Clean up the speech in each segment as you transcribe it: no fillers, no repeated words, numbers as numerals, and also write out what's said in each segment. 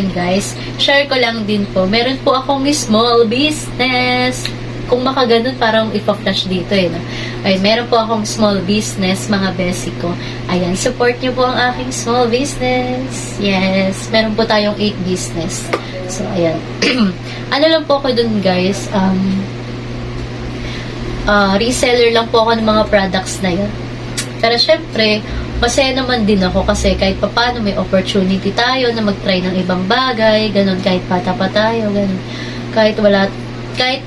ayun guys, share ko lang din po. Meron po akong small business. Kung makaganon, parang ipa-flash dito eh. No? Ayun, meron po akong small business, mga besi ko. Ayan, support nyo po ang aking small business. Yes, meron po tayong 8 business. So, ayan. Ano lang po ako dun guys, reseller lang po ako ng mga products na yun. Pero syempre, masaya naman din ako kasi kahit papano may opportunity tayo na mag-try ng ibang bagay, ganun, kahit bata pa tayo, ganun. Kahit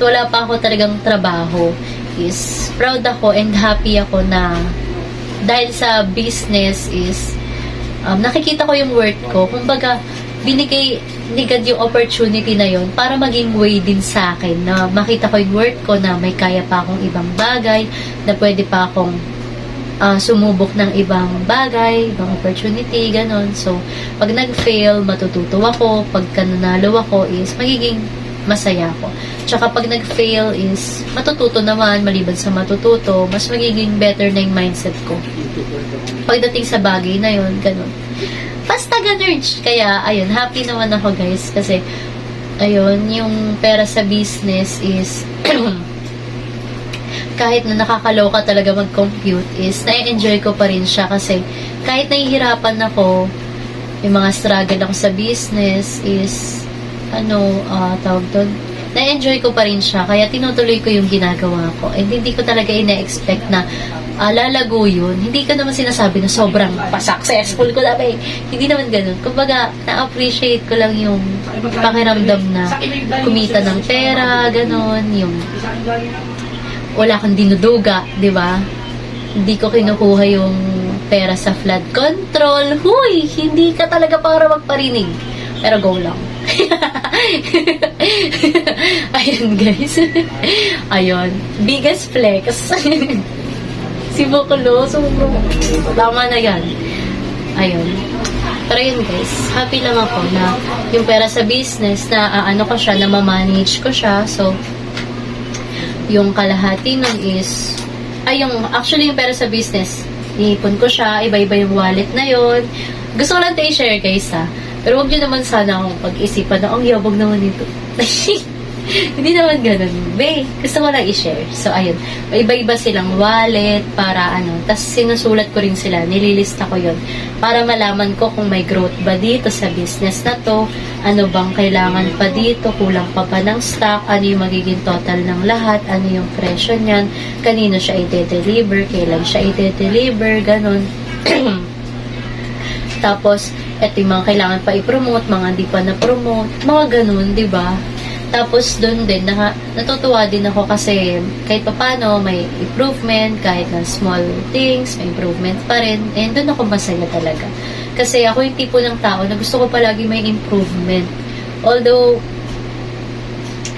wala pa ako talagang trabaho, is proud ako and happy ako na dahil sa business is nakikita ko yung worth ko. Kumbaga, binigay ni God yung opportunity na yon para maging way din sa akin na makita ko yung worth ko na may kaya pa akong ibang bagay, na pwede pa akong sumubok ng ibang bagay, ibang opportunity, ganon. So, pag nag-fail, matututo ako. Pagka nanalo ako is magiging masaya ako. Tsaka pag nag-fail is matututo naman, maliban sa matututo, mas magiging better na yung mindset ko. Pagdating sa bagay na yon, ganon. Basta ganun. Kaya, ayun, happy naman ako guys kasi, ayun, yung pera sa business is kahit na nakakaloka talaga mag-compute is na-enjoy ko pa rin siya kasi kahit nahihirapan ako, yung mga struggle ako sa business is tawag doon, na-enjoy ko pa rin siya kaya tinutuloy ko yung ginagawa ko and hindi ko talaga ina-expect na lalago yun. Hindi ko naman sinasabi na sobrang pa-successful ko na hindi naman ganun. Kumbaga, na-appreciate ko lang yung pakiramdam na kumita ng pera, ganun, yung wala kang dinuduga, di ba? Hindi ko kinukuha yung pera sa flood control. Huy! Hindi ka talaga para magparinig. Pero go lang. Ayun, guys. Ayun. Biggest flex. Si Bokolo. Tama na yan. Ayun. Pero yun, guys. Happy lang ako na yung pera sa business na ko siya, na ma-manage ko siya. So, yung kalahati nun is actually yung pera sa business, iipon ko siya, iba-iba yung wallet na yon. Gusto ko lang tayo i-share guys pero wag nyo naman sana akong pag-isipan na ang yabag naman ito. Hindi naman ganun. Gusto ko lang i-share. So ayun, iba-iba silang wallet para tas sinusulat ko rin sila, nililista ko yon para malaman ko kung may growth ba dito sa business na to, ano bang kailangan pa dito, kulang pa ba ng stock, ano yung magiging total ng lahat, ano yung presyo niyan, kanino siya i-deliver, kailan siya i-deliver, ganun. Tapos, eto yung mga kailangan pa i-promote, mga hindi pa na-promote, mga ganun, di ba? Tapos, doon din, natutuwa din ako kasi kahit papano may improvement, kahit na small things, may improvement pa rin. And doon ako masaya talaga. Kasi ako yung tipo ng tao na gusto ko palagi may improvement. Although,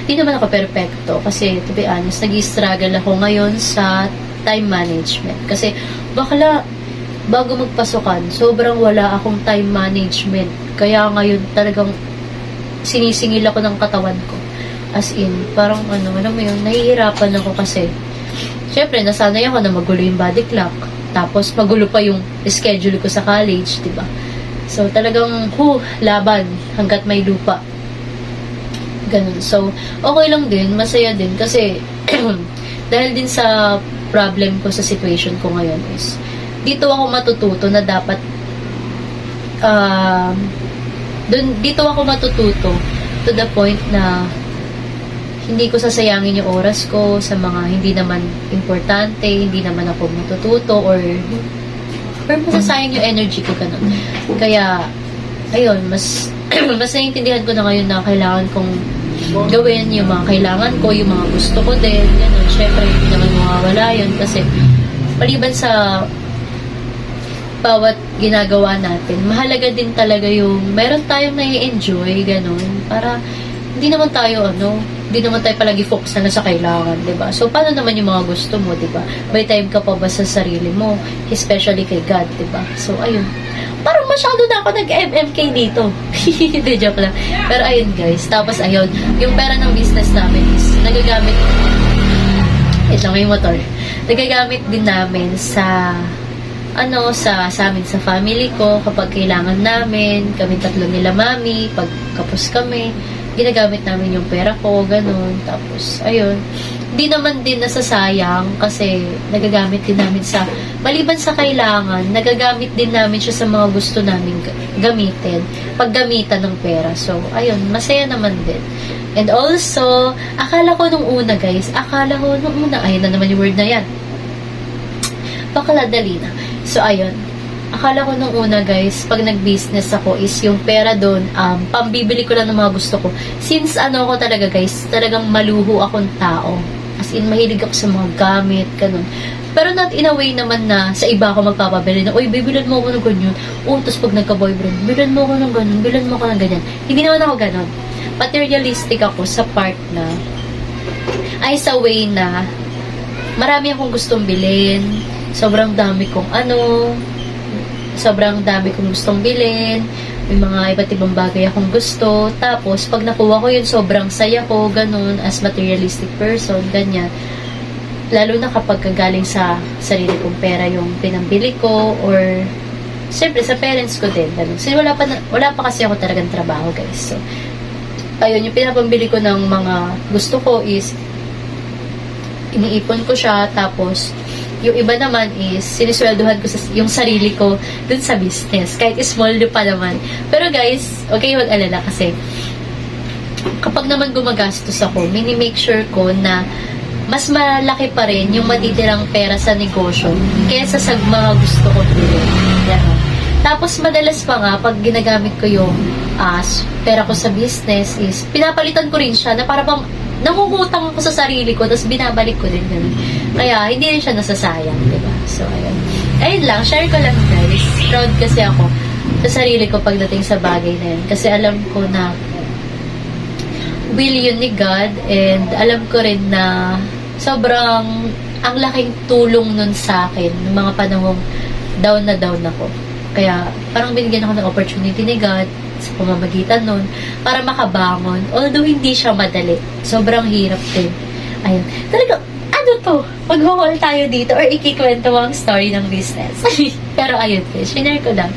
hindi naman ako perfecto. Kasi, to be honest, nag-struggle ako ngayon sa time management. Kasi, bakla, bago magpasukan, sobrang wala akong time management. Kaya ngayon talagang sinisingil ako ng katawan ko. As in, parang alam mo yun, nahihirapan ako kasi syempre, nasanay ako na magulo yung body clock. Tapos, magulo pa yung schedule ko sa college, diba? So, talagang, laban hanggat may lupa. Ganun. So, okay lang din, masaya din kasi dahil din sa problem ko sa situation ko ngayon is dito ako matututo na dapat dito ako matututo to the point na hindi ko sasayangin yung oras ko sa mga hindi naman importante, hindi naman ako matututo or masasayang yung energy ko ganun. Kaya ayun, mas naiintindihan ko na ngayon na kailangan kong gawin yung mga kailangan ko, yung mga gusto ko din, ganun. Syempre, hindi naman mawawala yun kasi maliban sa bawat ginagawa natin, mahalaga din talaga yung meron tayong nai-enjoy, ganun, para hindi naman tayo palagi focus na sa kailangan, diba? So, paano naman yung mga gusto mo, diba? May time ka pa ba sa sarili mo, especially kay God, diba? So, ayun. Parang masyado na ako nag-MMK dito. Hindi, joke lang. Pero ayun, guys. Tapos, ayun, yung pera ng business namin is nagagamit, wait lang, may motor. Nagagamit din namin sa sa amin, sa family ko, kapag kailangan namin, kami tatlo nila mami, pag kapos kami, ginagamit namin yung pera ko, ganun. Tapos, ayun. Di naman din nasasayang kasi nagagamit din namin maliban sa kailangan, nagagamit din namin siya sa mga gusto namin gamitin, paggamitan ng pera. So, ayun, masaya naman din. And also, akala ko nung una, ayun na naman yung word na yan. Bakla, dali na. So, ayun. Akala ko nung una, guys, pag nag-business ako is yung pera doon, pambibili ko lang ng mga gusto ko. Since ko talaga, guys, talagang maluho akong tao. As in, mahilig ako sa mga gamit, ganun. Pero not in a way naman na sa iba ako magpapabili na, uy, bibilan mo ako ng ganyan. Tapos pag nagka-boyfriend, bilan mo ako ng ganun, bilan mo ako ng ganyan. Hindi naman ako ganun. Materialistic ako sa part na, sa way na, marami akong gustong bilhin. Sobrang dami kong gustong bilhin. May mga iba't ibang bagay akong gusto. Tapos, pag nakuha ko yun, sobrang saya ko, ganun, as materialistic person, ganyan. Lalo na kapag galing sa sarili kong pera yung pinambili ko, or, siyempre, sa parents ko din, ganun. So, wala pa kasi ako talagang trabaho, guys. So, ayun, yung pinapambili ko ng mga gusto ko is, iniipon ko siya, tapos, yung iba naman is, sinisweldohan ko yung sarili ko dun sa business. Kahit small do pa naman. Pero guys, okay, mag-alala kasi kapag naman gumagastos ako, mini-make sure ko na mas malaki pa rin yung matitirang pera sa negosyo kaysa sa mga gusto ko bilhin. Yan. Tapos, madalas pa nga, pag ginagamit ko yung pera ko sa business is, pinapalitan ko rin siya na para bang nangungutang ako sa sarili ko, tapos binabalik ko din ganun. Kaya, hindi rin siya nasasayang, diba? So, ayun. Ayun lang, share ko lang, guys. Proud kasi ako sa sarili ko pagdating sa bagay na yun. Kasi alam ko na will yun ni God, and alam ko rin na sobrang ang laking tulong nun sa akin ng mga panahong down na down ako. Kaya, parang binigyan ako ng opportunity ni God sa pamamagitan nun para makabangon. Although, hindi siya madali. Sobrang hirap din. Ayun. Talaga, mag-haul tayo dito or ikikwento mo ang story ng business. Pero ayun, share ko lang.